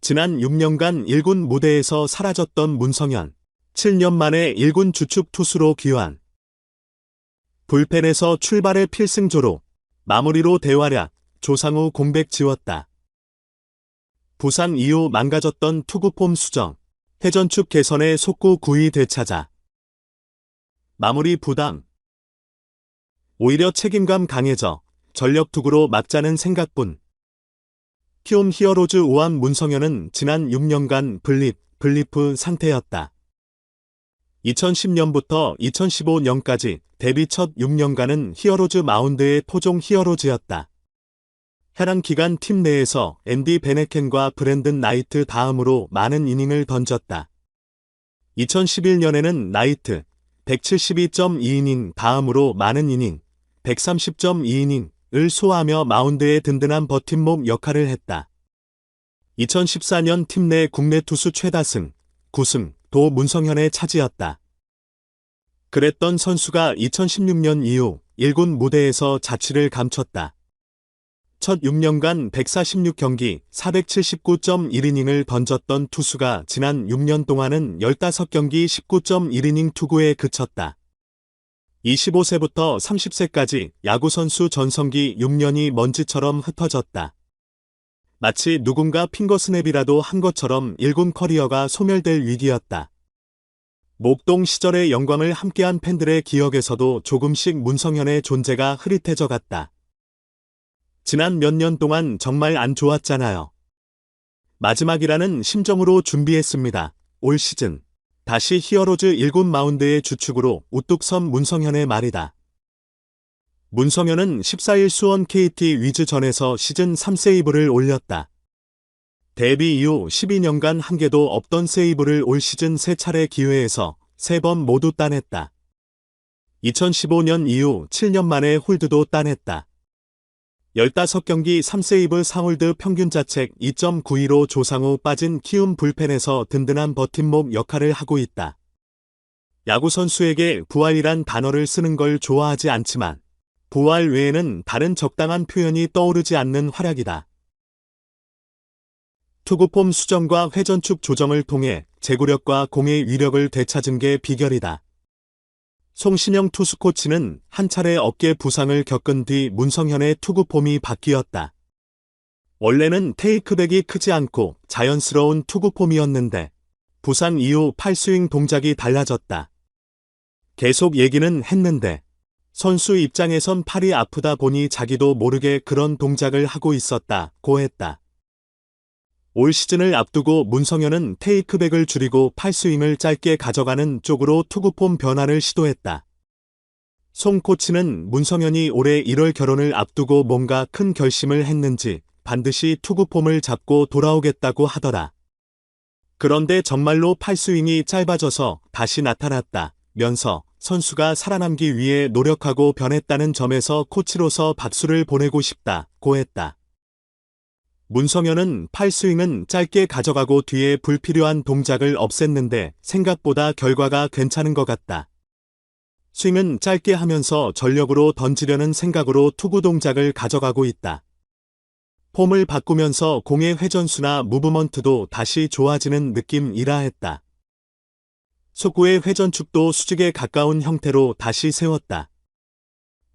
지난 6년간 1군 무대에서 사라졌던 문성현. 7년 만에 1군 주축 투수로 귀환. 불펜에서 출발의 필승조로. 마무리로 대활약. 조상우 공백 지웠다. 부상 이후 망가졌던 투구폼 수정. 회전축 개선에 속구 9위 되찾아. 마무리 부담. 오히려 책임감 강해져 전력 투구로 막자는 생각뿐. 키움 히어로즈 우완 문성현은 지난 6년간 블리프 상태였다. 2010년부터 2015년까지 데뷔 첫 6년간은 히어로즈 마운드의 토종 히어로즈였다. 해당 기간 팀 내에서 앤디 베네켄과 브랜든 나이트 다음으로 많은 이닝을 던졌다. 2011년에는 나이트 172.2이닝 다음으로 많은 이닝 130.2이닝을 소화하며 마운드의 든든한 버팀목 역할을 했다. 2014년 팀 내 국내 투수 최다승 9승도 문성현의 차지였다. 그랬던 선수가 2016년 이후 1군 무대에서 자취를 감췄다. 첫 6년간 146경기 479.1이닝을 던졌던 투수가 지난 6년 동안은 15경기 19.1이닝 투구에 그쳤다. 25세부터 30세까지 야구선수 전성기 6년이 먼지처럼 흩어졌다. 마치 누군가 핑거스냅이라도 한 것처럼 1군 커리어가 소멸될 위기였다. 목동 시절의 영광을 함께한 팬들의 기억에서도 조금씩 문성현의 존재가 흐릿해져 갔다. 지난 몇 년 동안 정말 안 좋았잖아요. 마지막이라는 심정으로 준비했습니다. 올 시즌 다시 히어로즈 1군 마운드의 주축으로 우뚝 선 문성현의 말이다. 문성현은 14일 수원 KT 위즈전에서 시즌 3세이브를 올렸다. 데뷔 이후 12년간 한 개도 없던 세이브를 올 시즌 3차례 기회에서 3번 모두 따냈다. 2015년 이후 7년 만에 홀드도 따냈다. 15경기 3세이브 상홀드 평균자책 2.92로 조상우 빠진 키움 불펜에서 든든한 버팀목 역할을 하고 있다. 야구선수에게 부활이란 단어를 쓰는 걸 좋아하지 않지만 부활 외에는 다른 적당한 표현이 떠오르지 않는 활약이다. 투구폼 수정과 회전축 조정을 통해 제구력과 공의 위력을 되찾은 게 비결이다. 송신영 투수 코치는 한 차례 어깨 부상을 겪은 뒤 문성현의 투구폼이 바뀌었다. 원래는 테이크백이 크지 않고 자연스러운 투구폼이었는데 부상 이후 팔스윙 동작이 달라졌다. 계속 얘기는 했는데 선수 입장에선 팔이 아프다 보니 자기도 모르게 그런 동작을 하고 있었다고 했다. 올 시즌을 앞두고 문성현은 테이크백을 줄이고 팔스윙을 짧게 가져가는 쪽으로 투구폼 변화를 시도했다. 송 코치는 문성현이 올해 1월 결혼을 앞두고 뭔가 큰 결심을 했는지 반드시 투구폼을 잡고 돌아오겠다고 하더라. 그런데 정말로 팔스윙이 짧아져서 다시 나타났다면서 선수가 살아남기 위해 노력하고 변했다는 점에서 코치로서 박수를 보내고 싶다고 했다. 문성현은 팔스윙은 짧게 가져가고 뒤에 불필요한 동작을 없앴는데 생각보다 결과가 괜찮은 것 같다. 스윙은 짧게 하면서 전력으로 던지려는 생각으로 투구 동작을 가져가고 있다. 폼을 바꾸면서 공의 회전수나 무브먼트도 다시 좋아지는 느낌이라 했다. 속구의 회전축도 수직에 가까운 형태로 다시 세웠다.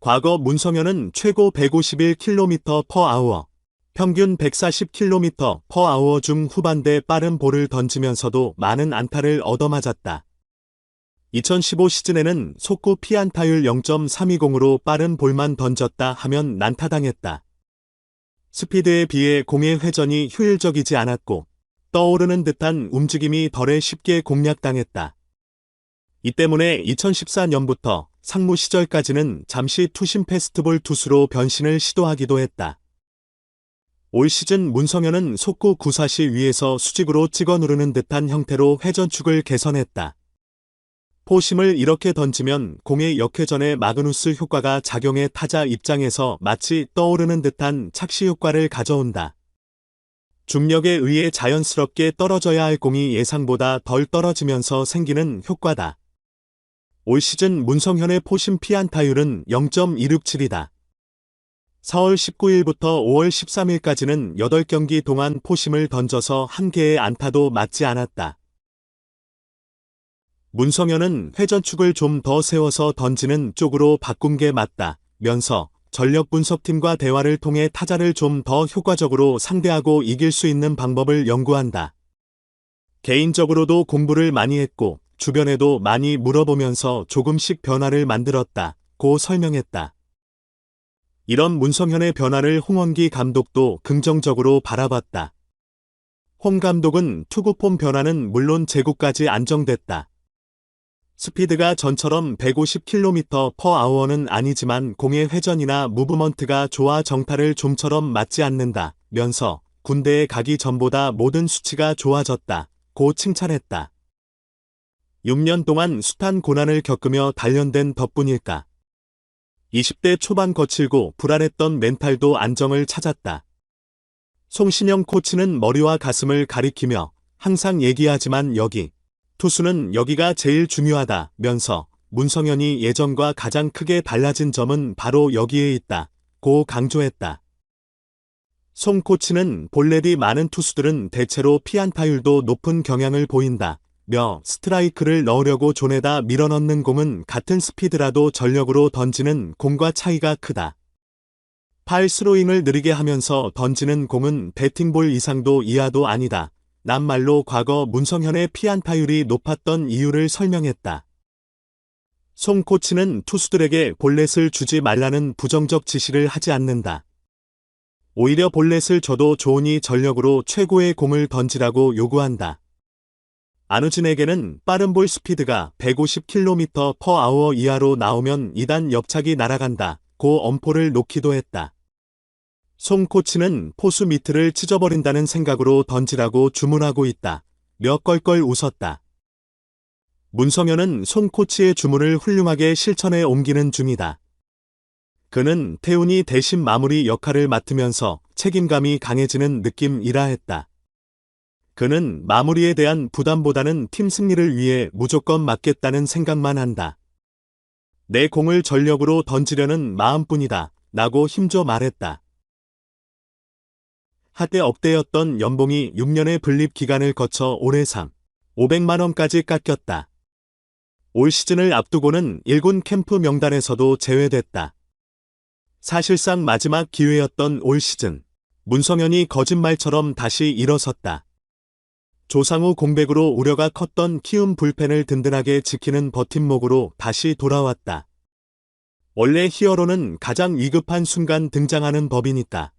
과거 문성현은 최고 151km/h, 평균 140km/h 중 후반대 빠른 볼을 던지면서도 많은 안타를 얻어맞았다. 2015 시즌에는 속구 피안타율 0.320으로 빠른 볼만 던졌다 하면 난타당했다. 스피드에 비해 공의 회전이 효율적이지 않았고 떠오르는 듯한 움직임이 덜해 쉽게 공략당했다. 이 때문에 2014년부터 상무 시절까지는 잠시 투심 패스트볼 투수로 변신을 시도하기도 했다. 올 시즌 문성현은 속구 구사시 위에서 수직으로 찍어 누르는 듯한 형태로 회전축을 개선했다. 포심을 이렇게 던지면 공의 역회전에 마그누스 효과가 작용해 타자 입장에서 마치 떠오르는 듯한 착시 효과를 가져온다. 중력에 의해 자연스럽게 떨어져야 할 공이 예상보다 덜 떨어지면서 생기는 효과다. 올 시즌 문성현의 포심 피안타율은 0.267이다. 4월 19일부터 5월 13일까지는 8경기 동안 포심을 던져서 한 개의 안타도 맞지 않았다. 문성현은 회전축을 좀 더 세워서 던지는 쪽으로 바꾼 게 맞다 면서 전력 분석팀과 대화를 통해 타자를 좀 더 효과적으로 상대하고 이길 수 있는 방법을 연구한다. 개인적으로도 공부를 많이 했고 주변에도 많이 물어보면서 조금씩 변화를 만들었다고 설명했다. 이런 문성현의 변화를 홍원기 감독도 긍정적으로 바라봤다. 홍 감독은 투구폼 변화는 물론 제구까지 안정됐다. 스피드가 전처럼 150km/h는 아니지만 공의 회전이나 무브먼트가 좋아 정타를 좀처럼 맞지 않는다 면서 군대에 가기 전보다 모든 수치가 좋아졌다 고 칭찬했다. 6년 동안 숱한 고난을 겪으며 단련된 덕분일까. 20대 초반 거칠고 불안했던 멘탈도 안정을 찾았다. 송신영 코치는 머리와 가슴을 가리키며 항상 얘기하지만 투수는 여기가 제일 중요하다 면서 문성현이 예전과 가장 크게 달라진 점은 바로 여기에 있다 고 강조했다. 송 코치는 볼넷이 많은 투수들은 대체로 피안타율도 높은 경향을 보인다 며 스트라이크를 넣으려고 존에다 밀어넣는 공은 같은 스피드라도 전력으로 던지는 공과 차이가 크다. 팔 스로잉을 느리게 하면서 던지는 공은 배팅볼 이상도 이하도 아니다. 낱말로 과거 문성현의 피안타율이 높았던 이유를 설명했다. 송 코치는 투수들에게 볼넷을 주지 말라는 부정적 지시를 하지 않는다. 오히려 볼넷을 줘도 좋으니 전력으로 최고의 공을 던지라고 요구한다. 안우진에게는 빠른 볼 스피드가 150km/h 이하로 나오면 2단 옆차기 날아간다 고 엄포를 놓기도 했다. 송 코치는 포수 미트를 찢어버린다는 생각으로 던지라고 주문하고 있다. 몇 껄껄 웃었다. 문성현은 송 코치의 주문을 훌륭하게 실천해 옮기는 중이다. 그는 태훈이 대신 마무리 역할을 맡으면서 책임감이 강해지는 느낌이라 했다. 그는 마무리에 대한 부담보다는 팀 승리를 위해 무조건 맞겠다는 생각만 한다. 내 공을 전력으로 던지려는 마음뿐이다. 라고 힘줘 말했다. 한때 억대였던 연봉이 6년의 분립 기간을 거쳐 올해 500만원까지 깎였다. 올 시즌을 앞두고는 1군 캠프 명단에서도 제외됐다. 사실상 마지막 기회였던 올 시즌. 문성현이 거짓말처럼 다시 일어섰다. 조상우 공백으로 우려가 컸던 키움 불펜을 든든하게 지키는 버팀목으로 다시 돌아왔다. 원래 히어로는 가장 위급한 순간 등장하는 법이니까.